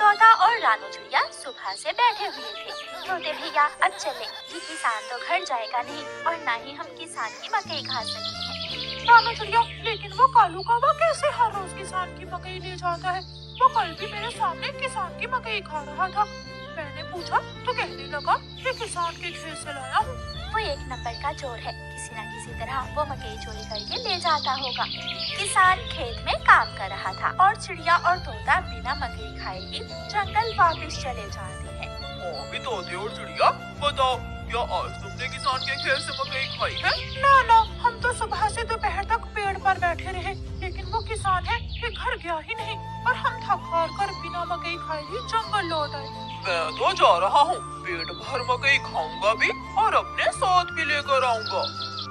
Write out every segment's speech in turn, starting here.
तोता और रानू चिड़िया सुबह से बैठे हुए थे। तोते भैया अब चले, ये किसान तो घर जाएगा नहीं और ना ही हम किसान की मकई खा सकते हैं। रानू चिड़िया, लेकिन वो कालू कौवा कैसे हर रोज किसान की मकई ले जाता है? वो कल भी मेरे सामने किसान की मकई खा रहा था। मैंने पूछा तो कहने लगा कि किसान के खेत से लाया हूँ। वो एक नंबर का चोर है, किसी न किसी तरह वो मकई चोरी करके ले जाता होगा। किसान खेत में काम कर रहा था और चिड़िया और तोता बिना मकई खाए ही जंगल वापस चले जाते हैं। अभी तोते और चिड़िया, बताओ क्या आज तुमने किसान के खेत से मकई खाई है? ना, हम तो सुबह से दोपहर तक पेड़ पर बैठे रहे, लेकिन वो किसान है कि घर गया ही नहीं और हम थक हार कर बिना मकई खाए ही जंगल लौट आए। मैं तो जा रहा हूँ, पेट भर मकई खाऊंगा भी और अपने साथ भी लेकर आऊंगा।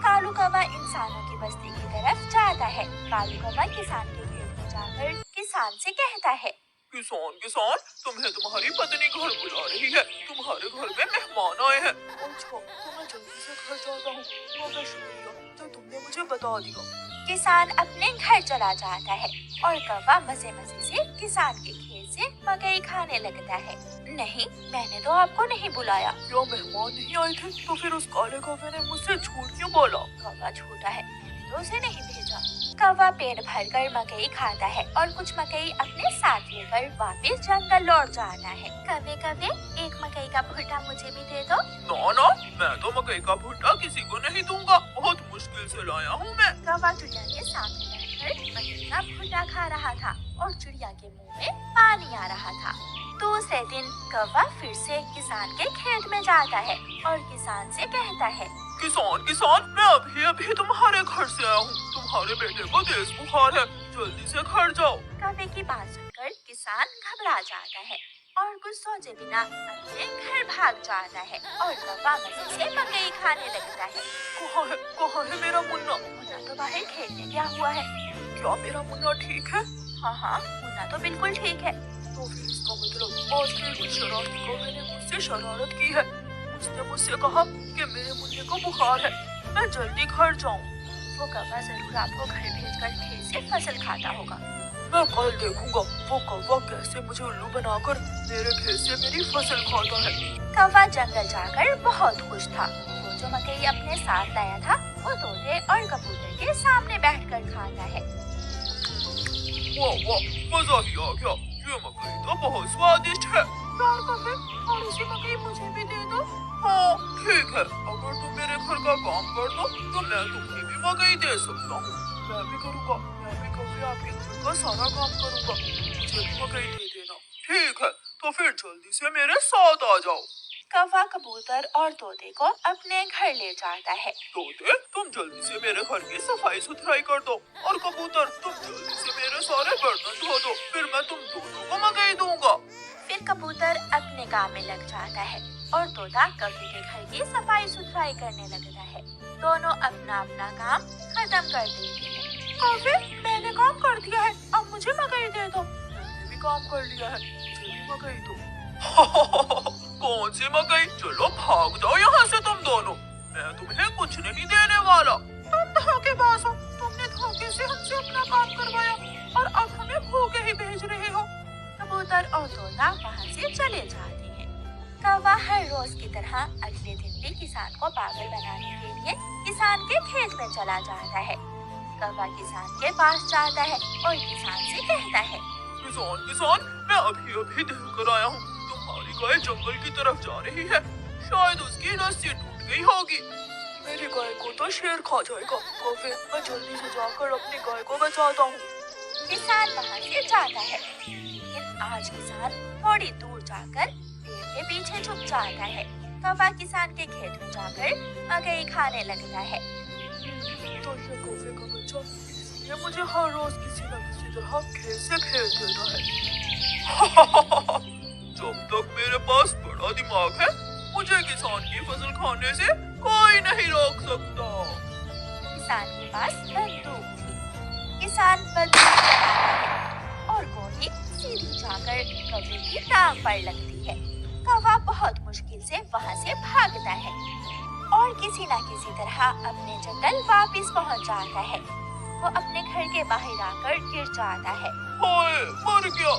कालू कौवा इंसानों की बस्ती की तरफ जाता है। कालू कौवा किसान के खेत में जाकर किसान से कहता है, किसान, तुम्हें तुम्हारी पत्नी घर बुला रही है, तुम्हारे घर में मेहमान आए हैं। अच्छा, तो मैं जल्दी से घर जाता हूँ। बहुत शुक्रिया जो तुमने मुझे बता दिया। किसान अपने घर चला जाता है और कौवा मजे मजे से किसान के खेत से मकई खाने लगता है। नहीं, मैंने तो आपको नहीं बुलाया। क्या मेहमान नहीं आए थे? तो फिर उस काले कौवे ने मुझसे झूठ क्यों बोला? कौवा झूठा है, मैंने तो उसे नहीं भेजा। कौवा पेट भरकर मकई खाता है और कुछ मकई अपने साथ लेकर वापस जंगल लौट जाता है। कौवे, एक मकई का भुट्टा मुझे भी दे दो। ना, मैं तो मकई का भुट्टा किसी को नहीं दूंगा, बहुत मुश्किल से लाया हूँ मैं। कौवा चिड़िया के सामने बैठकर मकई का भुट्टा खा रहा था और चिड़िया के मुंह में पानी आ रहा था। दूसरे दिन कौवा फिर से किसान के खेत में जाता है और किसान से कहता है, किसान, मैं अभी तुम्हारे घर से आया हूँ, तुम्हारे बेटे को तेज बुखार है, जल्दी से घर जाओ। कौवे की बात सुनकर किसान घबरा जाता है और कुछ सोचे बिना अपने घर भाग जाता है और कौवा मजे से मकई खाने लगता है। कहाँ है मेरा मुन्ना? मुन्ना तो बाहर खेलने गया हुआ है। क्या मेरा मुन्ना ठीक है? हाँ, मुन्ना तो बिल्कुल ठीक है। तो फिर इसका मतलब आज के शरारती कौवे ने मुझसे शरारत की है। उसने मुझसे कहा कि मेरे मुन्ने को बुखार है, मैं जल्दी घर जाऊँ। वो कौवा जरूर आपको घर भेजकर खेत से फसल खाता होगा। मैं कल देखूंगा वो कौवा कैसे मुझे उल्लू बनाकर मेरे खेत से मेरी फसल खाता है। कौवा जंगल जाकर बहुत खुश था। वो जो मकई अपने साथ लाया था वो तोते और कबूतर के सामने बैठकर खाता है। वाह, मजा ही आ गया, ये मकई तो बहुत स्वादिष्ट है। यार कौवे, थोड़ी सी मकई मुझे भी दे दो। हाँ ठीक है, अगर तुम मेरे घर का काम कर दो तो मैं तुम्हें भी मकई दे सकता हूँ। मैं भी करूँगा, मैं भी कौवे आपके घर का सारा काम करूँगा, मुझे भी मकई दे देना। ठीक है, तो फिर जल्दी से मेरे साथ आ जाओ। कौवा कबूतर और तोते को अपने घर ले जाता है। तोते, तुम जल्दी से मेरे घर की सफाई सुथराई कर दो और कबूतर, तुम जल्दी से मेरे सारे बर्तन धो दो, फिर मैं तुम दोनों को मकई दूंगा। फिर कबूतर अपने काम में लग जाता है और तोता कौवे के घर की सफाई सुथराई करने लगता है। दोनों अपना अपना काम खत्म कर देते हैं। कौवे, मैंने काम कर दिया है, अब मुझे मकई दे दो। मैंने भी काम कर लिया है, मुझे भी मकई दो। कौन सी मकई? चलो भाग जाओ यहाँ से तुम दोनों, मैं तुम्हें कुछ नहीं देने वाला। तुम धोखेबाज हो, तुमने धोखे से हमसे अपना काम करवाया और अब हमें भूखे ही भेज रहे हो। कबूतर और तोता वहाँ से चले जाते हैं। कौवा हर रोज की तरह अगले दिन भी किसान को पागल बनाने के लिए किसान के खेत में चला जाता है। कौवा किसान के पास जाता है और किसान से कहता है, किसान, मैं अभी देख कर आया हूँ, तुम्हारी गाय जंगल की तरफ जा रही है, शायद उसकी रस्सी टूट गई होगी। मेरी गाय को तो शेर खा जाएगा। कौवे, मैं जल्दी से जाकर अपनी गाय को बचाता हूँ। किसान वहाँ से जाता है, लेकिन आज किसान थोड़ी दूर जाकर पेड़ के पीछे छुप जाता है। कौवा किसान के खेत में जाकर मकई खाने लगता है। तो ये कौवे का बच्चा इसलिए मुझे हर रोज किसी न किसी तरह खेत से खेल देता है। जब तक मेरे पास बड़ा दिमाग है, मुझे किसान की फसल खाने से कोई नहीं रोक सकता। किसान के पास बंदूक थी। किसान बंदूक चलाता है और गोली सीधी जाकर कौवे की टांग पर लगती है। कौवा बहुत मुश्किल से वहाँ से भागता है और किसी न किसी तरह अपने जंगल वापस पहुँच जाता है। वो अपने घर के बाहर आकर गिर जाता है। हाय, मर गया।